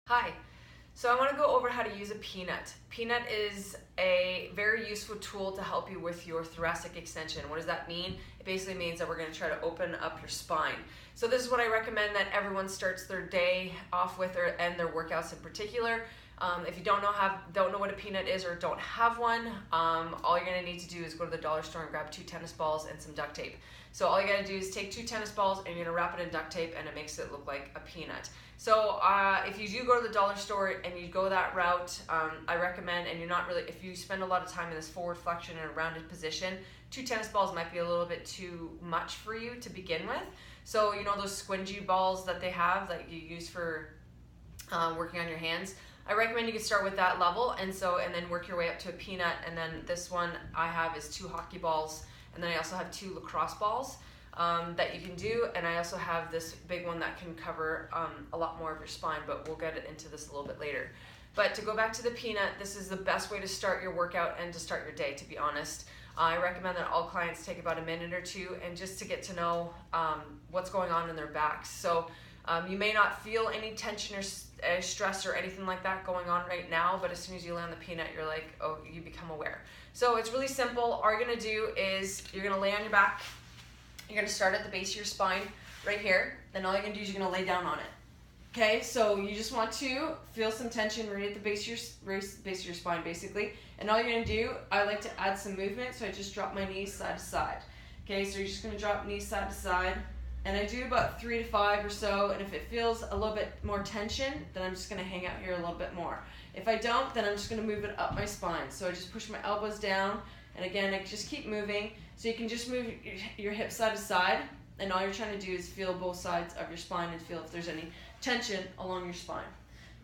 Hi, so I want to go over how to use a peanut. Peanut is a very useful tool to help you with your thoracic extension. What does that mean? It basically means that we're going to try to open up your spine. So this is what I recommend that everyone starts their day off with, and their workouts in particular. If you don't know what a peanut is or don't have one, all you're going to need to do is go to the dollar store and grab 2 tennis balls and some duct tape. So all you got to do is take 2 tennis balls and you're going to wrap it in duct tape, and it makes it look like a peanut. So if you do go to the dollar store and you go that route, I recommend, and if you spend a lot of time in this forward flexion and a rounded position, 2 tennis balls might be a little bit too much for you to begin with. So you know those squingy balls that they have that you use for working on your hands? I recommend you can start with that level, and then work your way up to a peanut. And then this one I have is 2 hockey balls, and then I also have 2 lacrosse balls that you can do, and I also have this big one that can cover a lot more of your spine, but we'll get into this a little bit later. But to go back to the peanut, this is the best way to start your workout and to start your day, to be honest. I recommend that all clients take about a minute or 2 and just to get to know what's going on in their backs. So you may not feel any tension or stress or anything like that going on right now, but as soon as you land the peanut, you're like, oh, you become aware. So it's really simple. All you're gonna do is you're gonna lay on your back. You're gonna start at the base of your spine right here. Then all you're gonna do is you're gonna lay down on it. Okay, so you just want to feel some tension right at the base of your spine, basically. And all you're gonna do, I like to add some movement, so I just drop my knees side to side. Okay, so you're just gonna drop knees side to side. And I do about 3 to 5 or so, and if it feels a little bit more tension, then I'm just gonna hang out here a little bit more. If I don't, then I'm just gonna move it up my spine. So I just push my elbows down, and again, I just keep moving. So you can just move your hips side to side, and all you're trying to do is feel both sides of your spine and feel if there's any tension along your spine.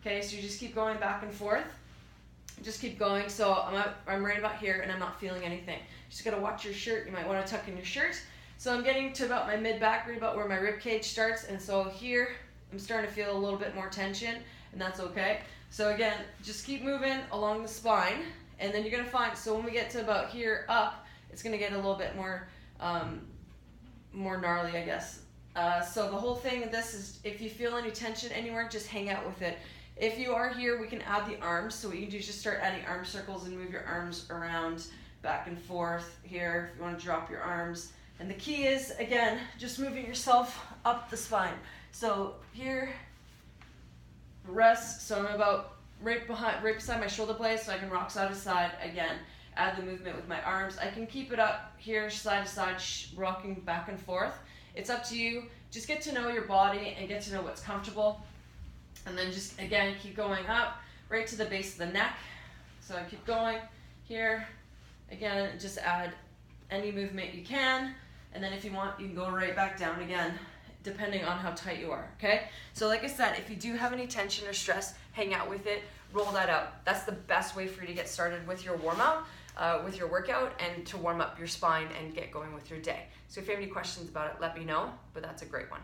Okay, so you just keep going back and forth. Just keep going. So I'm right about here, and I'm not feeling anything. Just gotta watch your shirt. You might wanna tuck in your shirt. So I'm getting to about my mid-back, right about where my rib cage starts, and so here I'm starting to feel a little bit more tension, and that's okay. So again, just keep moving along the spine, and then you're gonna find, so when we get to about here up, it's gonna get a little bit more gnarly, I guess. So the whole thing of this is, if you feel any tension anywhere, just hang out with it. If you are here, we can add the arms. So what you can do is just start adding arm circles and move your arms around, back and forth here, if you wanna drop your arms. And the key is, again, just moving yourself up the spine. So here, rest, so I'm about right beside my shoulder blade, so I can rock side to side. Again, add the movement with my arms. I can keep it up here, side to side, rocking back and forth. It's up to you. Just get to know your body and get to know what's comfortable. And then just, again, keep going up, right to the base of the neck. So I keep going here. Again, just add any movement you can. And then if you want, you can go right back down again, depending on how tight you are, okay? So like I said, if you do have any tension or stress, hang out with it, roll that out. That's the best way for you to get started with your warm-up, with your workout, and to warm up your spine and get going with your day. So if you have any questions about it, let me know, but that's a great one.